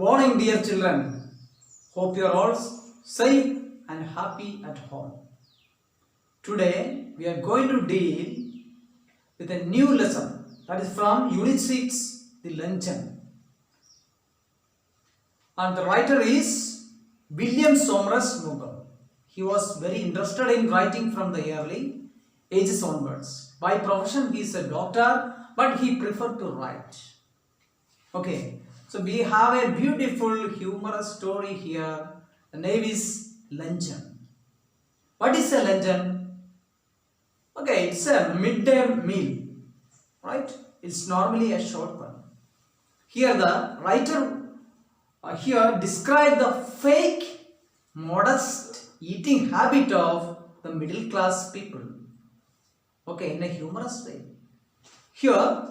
morning, dear children. Hope you are all safe and happy at home. Today, we are going to deal with a new lesson that is from Unit 6, the luncheon. And the writer is William Somers Newcomb. He was very interested in writing from the early ages onwards. By profession, he is a doctor, but he preferred to write. Okay, so we have a beautiful humorous story here. The name is Luncheon. What is a luncheon? Okay, it's a midday meal, right? It's normally a short one. Here the writer here described the fake, modest eating habit of the middle class people. Okay, in a humorous way. Here,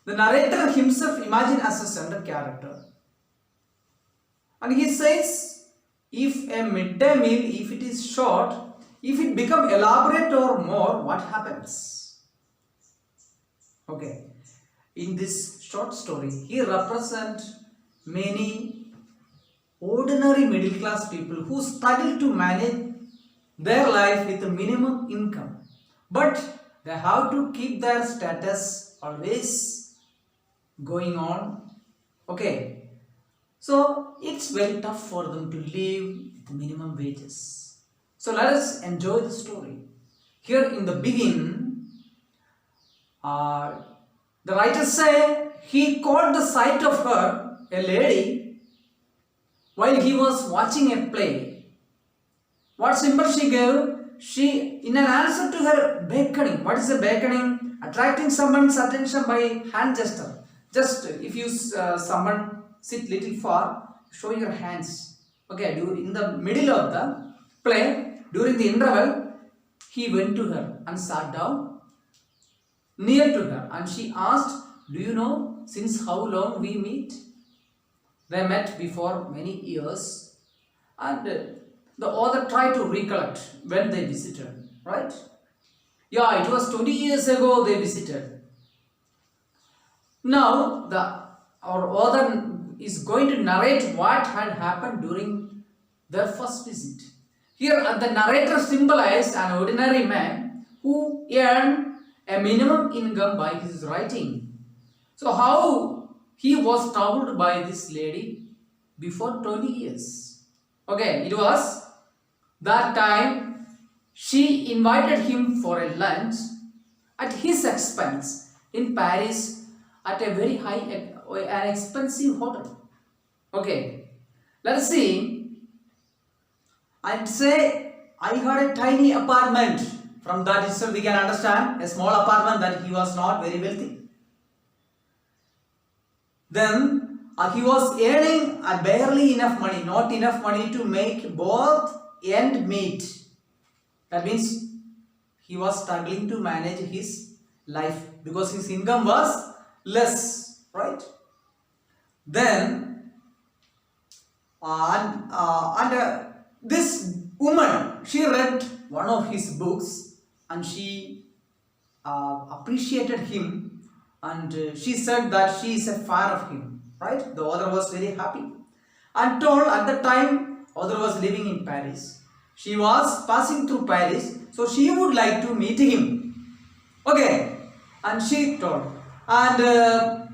the narrator himself imagined as a central character. And he says, if a midday meal, if it is short, if it become elaborate or more, what happens? Okay, in this short story, he represents many ordinary middle class people who struggle to manage their life with a minimum income. But they have to keep their status always going on. Okay, so it's very tough for them to live with minimum wages. So let us enjoy the story. Here in the beginning, the writer say he caught the sight of her, a lady, while he was watching a play. What symbol she gave? She, in an answer to her beckoning. What is a beckoning? Attracting someone's attention by hand gesture. Just if you someone sit little far, show your hands. Okay, in the middle of the play, during the interval, he went to her and sat down near to her, and she asked, "Do you know since how long we meet?" They met before many years, and the author tried to recollect when they visited, right? Yeah, it was 20 years ago they visited. Now, our author is going to narrate what had happened during their first visit. Here, the narrator symbolized an ordinary man who earned a minimum income by his writing. So, how he was troubled by this lady before 20 years. Okay, it was that time she invited him for a lunch at his expense in Paris at a very high, an expensive hotel. Okay, let us see. I'd say I had a tiny apartment. From that itself we can understand a small apartment that he was not very wealthy. Then he was earning barely enough money, not enough money to make both end meet. That means he was struggling to manage his life because his income was less, right? Then this woman, she read one of his books and she appreciated him, and she said that she is a fan of him, right? The author was very happy and told at the time author was living in Paris. She was passing through Paris, so she would like to meet him. Okay, and she told. And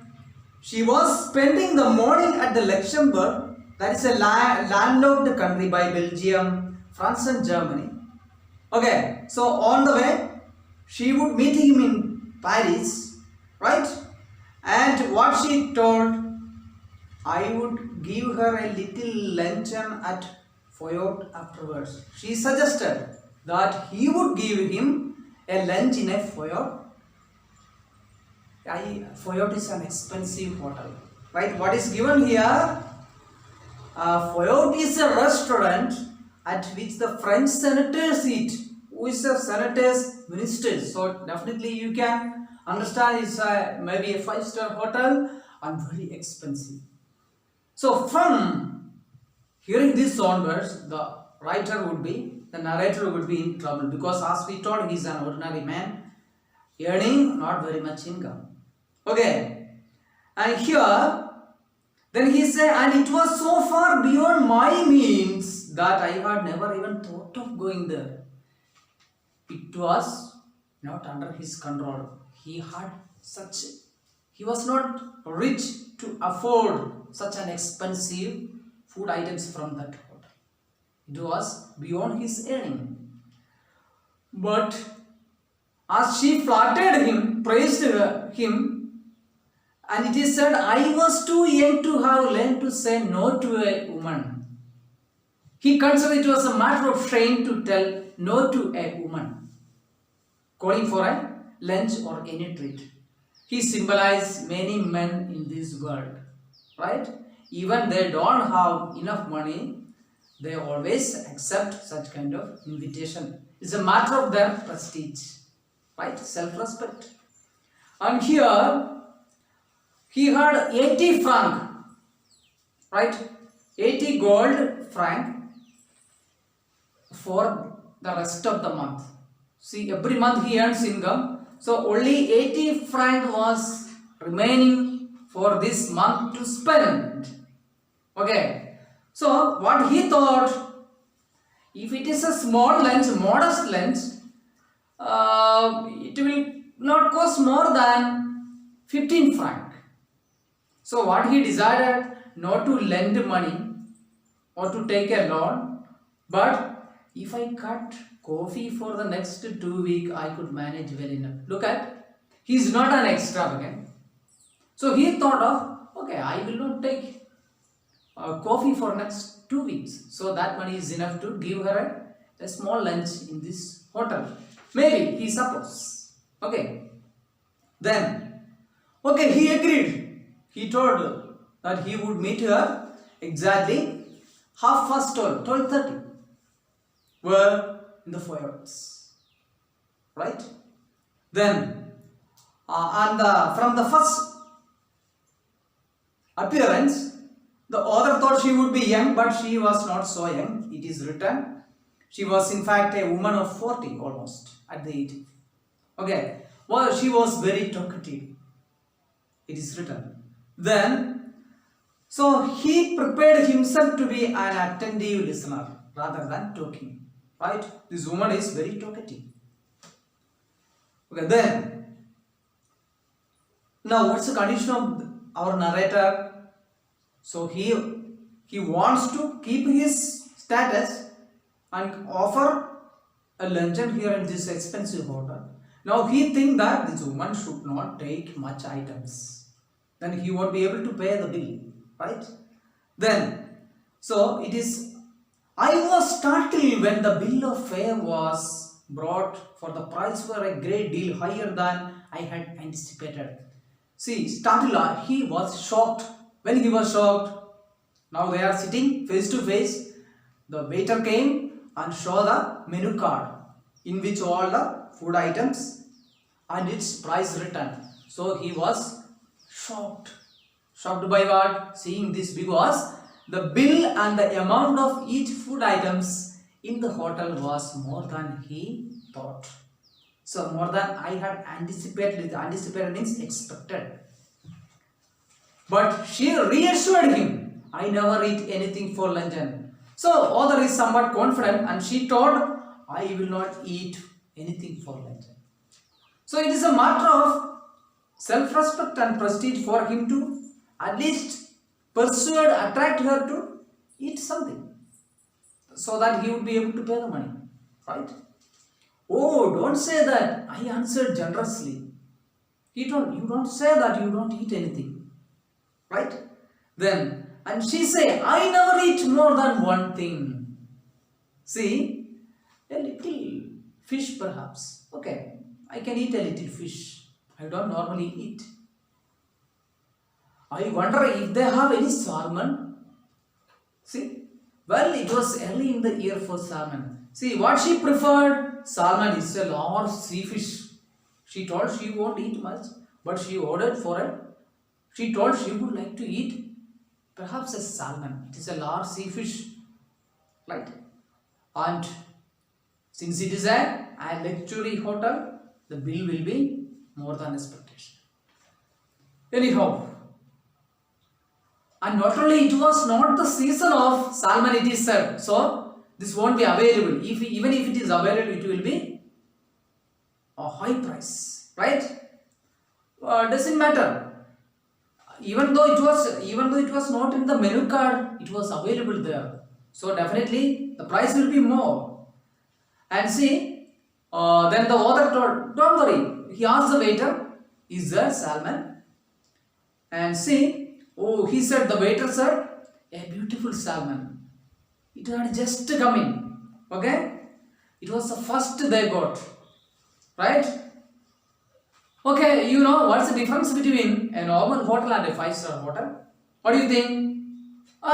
she was spending the morning at the Luxembourg, that is a landlocked country by Belgium, France and Germany. Okay, so on the way, she would meet him in Paris, right? And what she told, I would give her a little luncheon at Fayot afterwards. She suggested that he would give him a lunch in a Fayot. Fayot is an expensive hotel, right? What is given here? Fayot is a restaurant at which the French senators eat. Who is the senators? Ministers. So definitely you can understand it's maybe a 5-star hotel and very expensive. So from hearing this onwards, the narrator would be in trouble, because as we told, he is an ordinary man earning not very much income. Okay, and here Then he said, and it was so far beyond my means that I had never even thought of going there. It was not under his control. He was not rich to afford such an expensive food items from that hotel. It was beyond his earning. But as she flattered him, praised him, and it is said, I was too young to have learned to say no to a woman. He considered it was a matter of shame to tell no to a woman calling for a lunch or any treat. He symbolized many men in this world, right? Even they don't have enough money, they always accept such kind of invitation. It's a matter of their prestige, right? Self-respect. And here, he had 80 franc, right? 80 gold franc for the rest of the month. See, every month he earns income. So only 80 franc was remaining for this month to spend. Okay. So what he thought, if it is a small lunch, modest lunch, it will not cost more than 15 franc. So what he decided, not to lend money or to take a loan, but if I cut coffee for the next 2 weeks, I could manage well enough. Look at, he is not an extravagant. So he thought of, okay, I will not take coffee for next 2 weeks. So that money is enough to give her a small lunch in this hotel. Maybe, he supposed. Okay. Then, okay, he agreed. He told her that he would meet her exactly 12:30, 12:30. Were in the fireworks, right? Then, from the first appearance, the author thought she would be young, but she was not so young. It is written, she was in fact a woman of 40 almost at the age. Okay, well, she was very talkative. It is written. Then, so he prepared himself to be an attentive listener rather than talking. Right? This woman is very talkative. Okay, then, now what's the condition of our narrator? So he wants to keep his status and offer a luncheon here in this expensive hotel. Now he thinks that this woman should not take much items. Then he won't be able to pay the bill. Right? Then, so it is, I was startled when the bill of fare was brought, for the price were a great deal higher than I had anticipated. See, startled, he was shocked. When he was shocked, now they are sitting face to face. The waiter came and showed the menu card in which all the food items and its price written. So he was shocked. Shocked by what? Seeing this, because the bill and the amount of each food items in the hotel was more than he thought. So more than I had anticipated. Anticipated means expected. But she reassured him, I never eat anything for luncheon. So author is somewhat confident, and she told, I will not eat anything for luncheon. So it is a matter of self-respect and prestige for him to at least persuade, attract her to eat something, so that he would be able to pay the money, right? Oh, don't say that I answered generously. You don't say that you don't eat anything, right? Then, and she say, I never eat more than one thing. See, a little fish perhaps. Okay, I can eat a little fish. I don't normally eat. I wonder if they have any salmon. See, well, it was early in the year for salmon. See, what she preferred, salmon is a large sea fish. She told she won't eat much, but she ordered for it. She told she would like to eat perhaps a salmon. It is a large sea fish, right? And since it is a luxury hotel, the bill will be more than expectation. Anyhow, And not only it was not the season of salmon, it is said. So this won't be available. Even if it is available, it will be a high price, right? Doesn't matter. Even though it was not in the menu card, it was available there. So definitely the price will be more. And see, then the author told, don't worry. He asked the waiter, is there salmon? And see, oh, he said, the waiter said, a beautiful salmon. It had just come in. Okay? It was the first they got. Right? Okay, you know what's the difference between a normal hotel and a 5-star hotel? What do you think?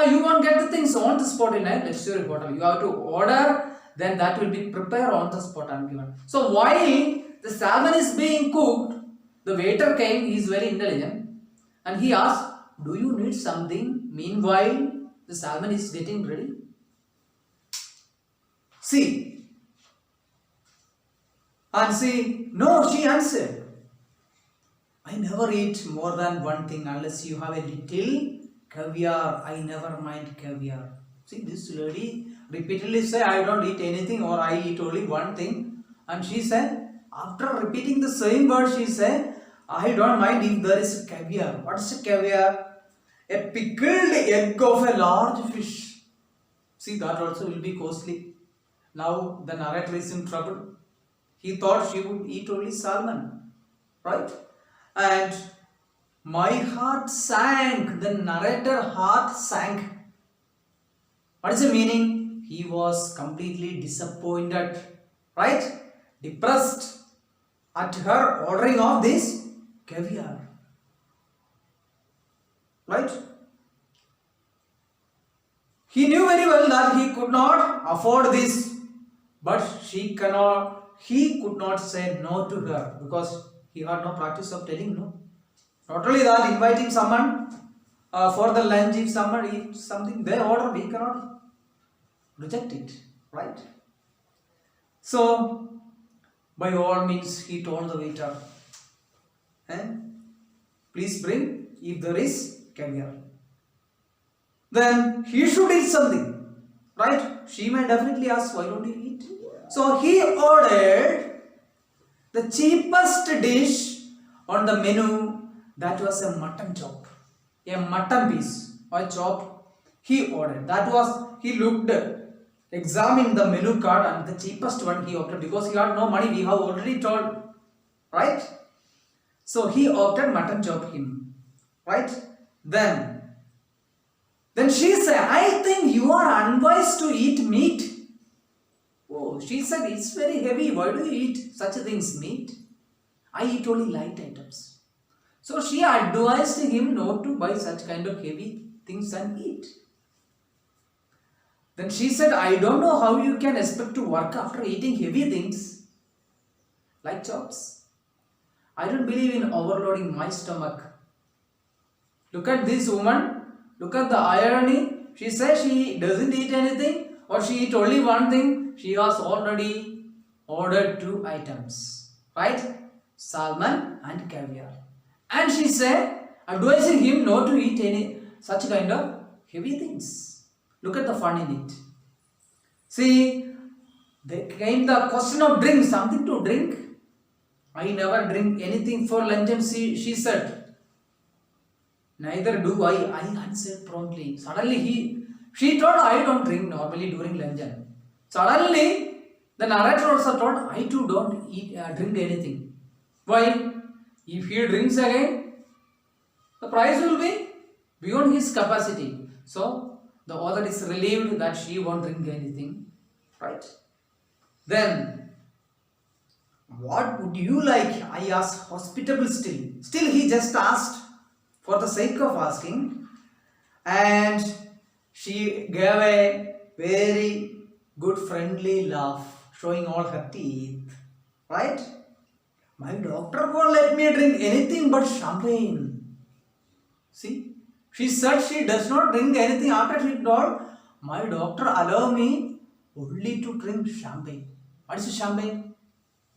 You won't get the things on the spot in a luxury hotel. You have to order, then that will be prepared on the spot and given. So while the salmon is being cooked, the waiter came, he is very intelligent, and he asked, do you need something meanwhile the salmon is getting ready? See. And see, no, she answered, I never eat more than one thing unless you have a little caviar. I never mind caviar. See, this lady repeatedly said, I don't eat anything or I eat only one thing. And she said, after repeating the same word, she said, I don't mind if there is caviar. What is a caviar? A pickled egg of a large fish. See, that also will be costly. Now the narrator is in trouble. He thought she would eat only salmon. Right? And my heart sank. The narrator heart sank. What is the meaning? He was completely disappointed. Right? Depressed at her ordering of this caviar. Right? He knew very well that he could not afford this. But he could not say no to her because he had no practice of telling no. Not only that, inviting someone for the lunch, if someone eats something they order, we cannot reject it, right? So, by all means, he told the waiter, please bring if there is caviar. Then he should eat something, right? She may definitely ask, why don't you eat? So he ordered the cheapest dish on the menu, that was a mutton chop, a mutton piece or chop. He ordered. That was, he looked, examined the menu card and the cheapest one he opted because he had no money, we have already told, right? So he opted mutton chop him, right? Then she said, I think you are unwise to eat meat. Oh, she said, it's very heavy. Why do you eat such things, meat? I eat only light items. So she advised him not to buy such kind of heavy things and eat. Then she said, I don't know how you can expect to work after eating heavy things like chops. I don't believe in overloading my stomach. Look at this woman. Look at the irony. She says she doesn't eat anything or she eat only one thing. She has already ordered 2 items, right? Salmon and caviar. And she said, advising him not to eat any such kind of heavy things. Look at the fun in it. See, there came the question of drink, something to drink. I never drink anything for lunch, and she said, neither do I answered promptly. Suddenly she told, I don't drink normally during luncheon. Suddenly, the narrator also told, I too don't drink anything. Why? If he drinks again, the price will be beyond his capacity. So, the author is relieved that she won't drink anything. Right? Then, what would you like? I asked, hospitable still. Still, he just asked for the sake of asking. And she gave a very good friendly laugh, showing all her teeth. Right? My doctor won't let me drink anything but champagne. See? She said she does not drink anything. After she told, my doctor allow me only to drink champagne. What is champagne?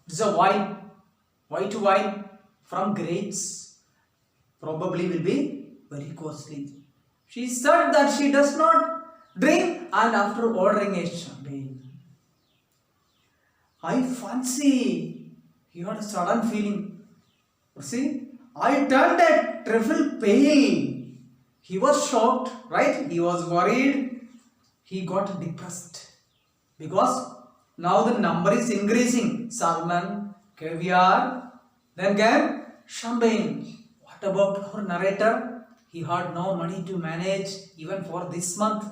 It's a wine. White wine from grapes. Probably will be very costly. She said that she does not drink, and after ordering a champagne, I fancy he had a sudden feeling. See, I turned a trifle pale. He was shocked, right? He was worried. He got depressed because now the number is increasing. Salmon, caviar, then came champagne. What about our narrator? He had no money to manage even for this month.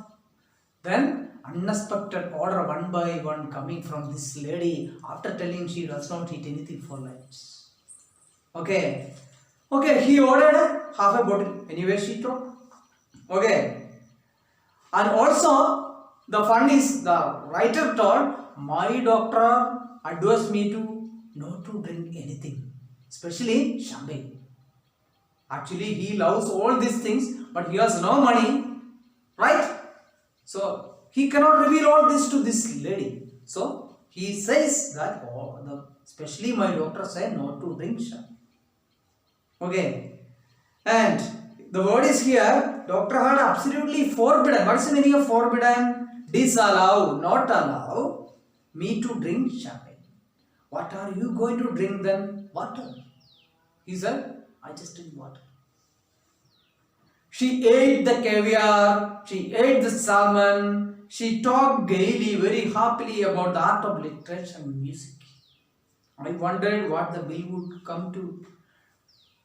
Then unexpected order one by one coming from this lady after telling she does not eat anything for lunch. Okay. Okay, he ordered half a bottle. Anyway, she took. Okay. And also, the fun is the writer told, my doctor advised me to not to drink anything, especially champagne. Actually, he loves all these things, but he has no money, right? So, he cannot reveal all this to this lady. So, he says that, especially my doctor said not to drink champagne. Okay. And the word is here, doctor had absolutely forbidden. What is the meaning of forbidden? Disallow, not allow me to drink champagne. What are you going to drink then? Water. He said, I just drink water. She ate the caviar, she ate the salmon, she talked gaily, very happily about the art of literature and music. I wondered what the bill would come to.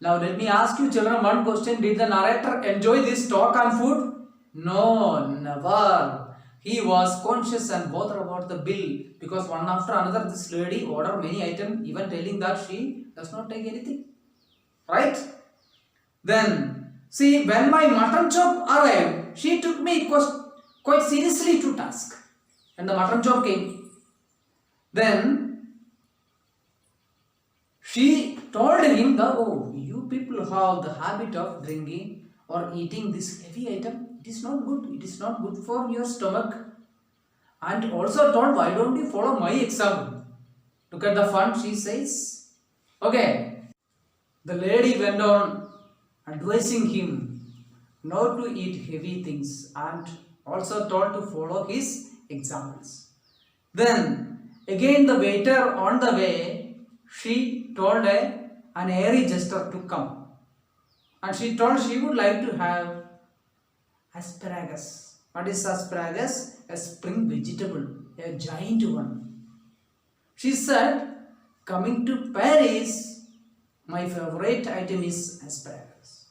Now let me ask you children one question. Did the narrator enjoy this talk on food? No, never. He was conscious and bothered about the bill because one after another this lady ordered many items, even telling that she does not take anything. Right? Then, see, when my mutton chop arrived, she took me quite seriously to task. And the mutton chop came. Then, she told him that, oh, you people have the habit of drinking or eating this heavy item. It is not good. It is not good for your stomach. And also told, why don't you follow my example? Look at the fun, she says. Okay. The lady went on advising him not to eat heavy things and also told to follow his examples. Then again the waiter on the way, she told an airy gesture to come. And she told she would like to have asparagus. What is asparagus? A spring vegetable, a giant one. She said, coming to Paris, my favorite item is asparagus.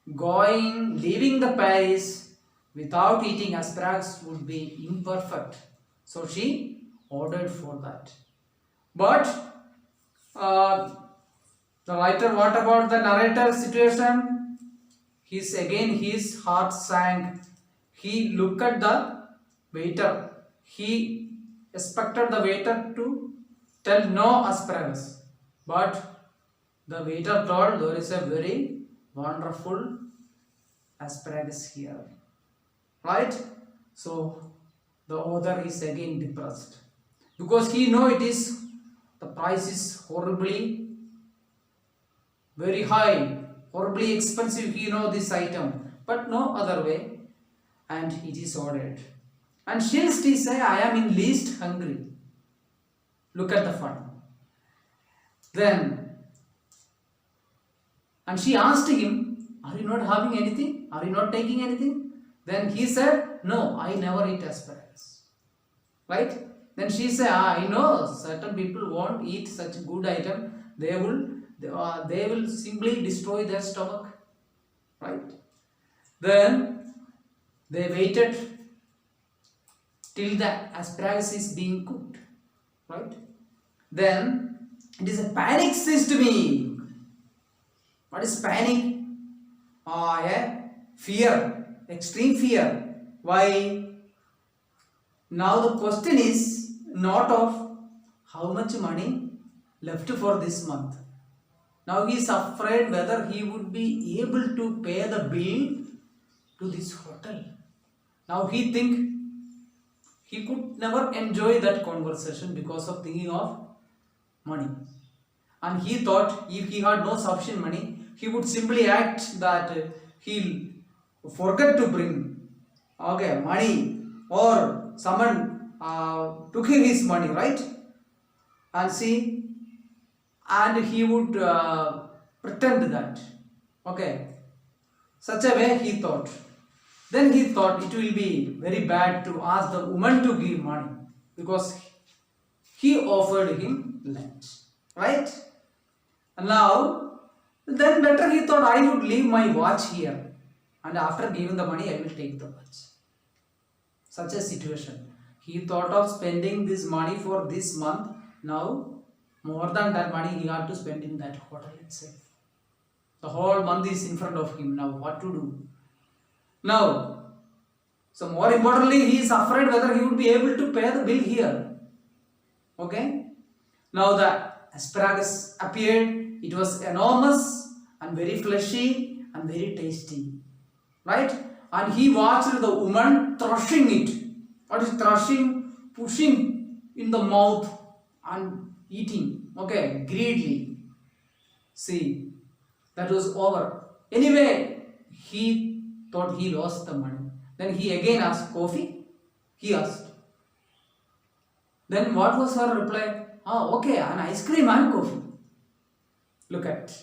Leaving the Paris without eating asparagus would be imperfect. So she ordered for that. But the writer, what about the narrator situation? His heart sank. He looked at the waiter. He expected the waiter to tell no asparagus. But the waiter told there is a very wonderful asparagus here. Right? So the author is again depressed. Because he knows the price is horribly very high, horribly expensive. He knows this item. But no other way. And it is ordered. And still he say, I am in least hungry. Look at the fun. Then, and she asked him, are you not having anything? Are you not taking anything? Then he said, no, I never eat asparagus. Right? Then she said, I know certain people won't eat such a good item. They will simply destroy their stomach. Right? Then they waited till the asparagus is being cooked. Right? Then it is a panic seized me. What is panic? Fear, extreme fear. Why? Now the question is not of how much money left for this month. Now he is afraid whether he would be able to pay the bill to this hotel. Now he think he could never enjoy that conversation because of thinking of money. And he thought if he had no sufficient money, he would simply act that he'll forget to bring money, or someone took his money, right? And see, and he would pretend that, okay, such a way he thought. Then he thought it will be very bad to ask the woman to give money, because he offered him lunch, right? And now, then better he thought, I would leave my watch here, and after giving the money I will take the watch. Such a situation. He thought of spending this money for this month. Now more than that money he had to spend in that hotel itself. The whole month is in front of him. Now what to do? Now, so more importantly, he is afraid whether he would be able to pay the bill here. Okay? Now the asparagus appeared. It was enormous and very fleshy and very tasty. Right? And he watched the woman thrashing it. What is thrashing? Pushing in the mouth and eating. Okay? Greedily. See, that was over. Anyway, he thought he lost the money. Then he again asked, coffee? He asked. Then what was her reply? Okay, an ice cream and coffee. Look at.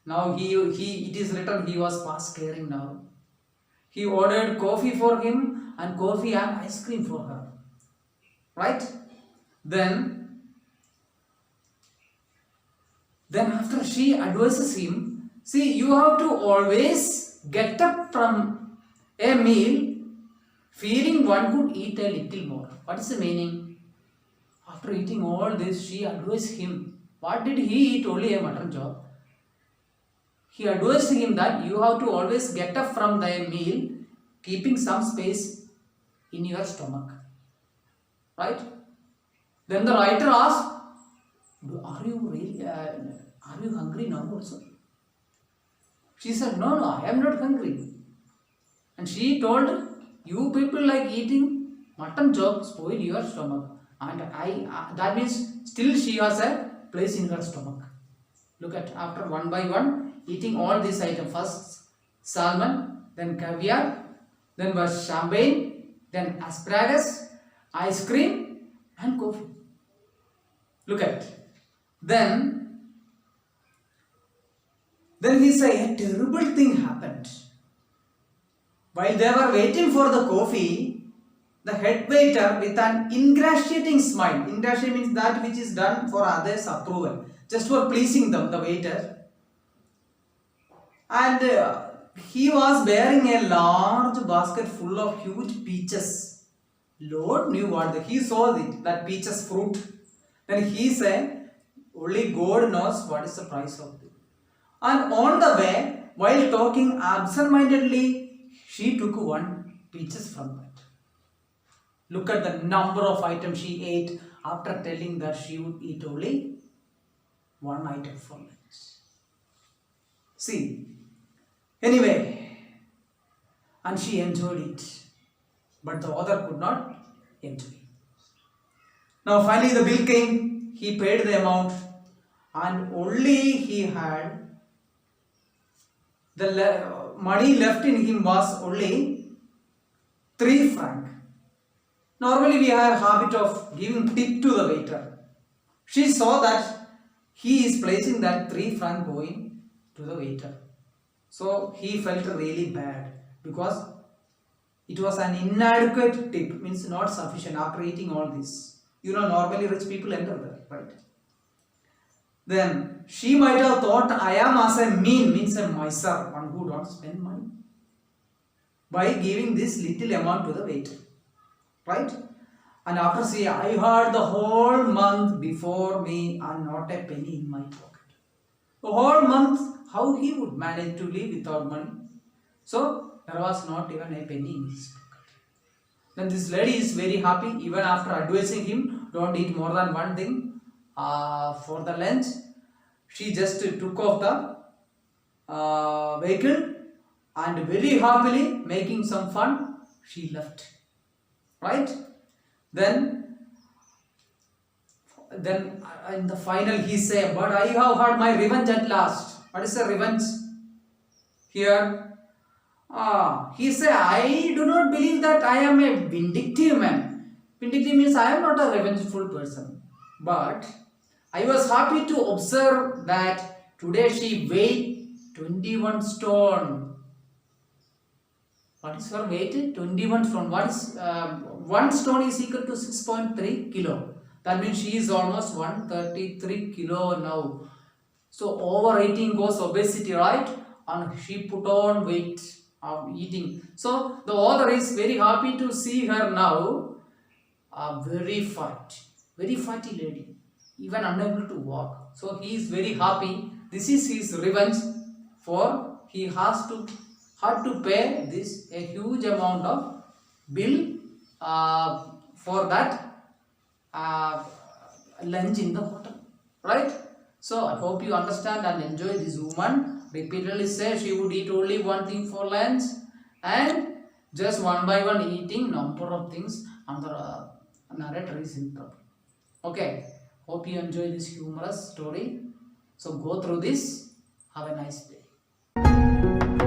Now it is written he was fast caring now. He ordered coffee for him and coffee and ice cream for her. Right? Then after she advises him, see, you have to always get up from a meal feeling one could eat a little more. What is the meaning? After eating all this, she advised him. What did he eat? Only a mutton chop. He advised him that you have to always get up from the meal keeping some space in your stomach. Right? Then the writer asked, are you hungry now also? She said, no, I am not hungry. And she told, you people like eating mutton chop spoil your stomach. And that means still she has a place in her stomach. Look at, after one by one, eating all these items. First salmon, then caviar, then was champagne, then asparagus, ice cream and coffee. Look at. Then he said, a terrible thing happened. While they were waiting for the coffee, the head waiter with an ingratiating smile. Ingratiate means that which is done for others' approval. Just for pleasing them, the waiter. And he was bearing a large basket full of huge peaches. Lord knew what he saw that peaches fruit. Then he said, only God knows what is the price of it. And on the way, while talking absent-mindedly, she took one peaches from that. Look at the number of items she ate after telling that she would eat only one item from it. See, anyway, and she enjoyed it, but the other could not enjoy. Now finally the bill came, he paid the amount, and only he had the money left in him was only 3 francs. Normally we have a habit of giving tip to the waiter. She saw that he is placing that 3 franc coin to the waiter. So he felt really bad because it was an inadequate tip, means not sufficient after eating all this. You know, normally rich people enter there, right? Then she might have thought, I am as a means a miser, one who don't spend money, by giving this little amount to the waiter. Right? And after saying, I had the whole month before me and not a penny in my pocket. The whole month, how he would manage to live without money? So, there was not even a penny in his pocket. Then this lady is very happy, even after advising him, don't eat more than one thing for the lunch. She just took off the vehicle and very happily making some fun, she left. Right? Then in the final he said, but I have had my revenge at last. What is the revenge? Here, He said, I do not believe that I am a vindictive man. Vindictive means I am not a revengeful person. But I was happy to observe that today she weighed 21 stone. What is her weight? 21 stone. What is 1 stone is equal to 6.3 kilo. That means she is almost 133 kilo now. So overeating goes obesity, right? And she put on weight of eating. So the author is very happy to see her now. Very fatty lady, even unable to walk. So he is very happy. This is his revenge, for he had to pay this a huge amount of bill for that lunch in the hotel, right? So I hope you understand and enjoy. This woman repeatedly says she would eat only one thing for lunch, and just one by one eating number of things, and the narrator is in trouble. Okay, hope you enjoy this humorous story. So go through this. Have a nice day.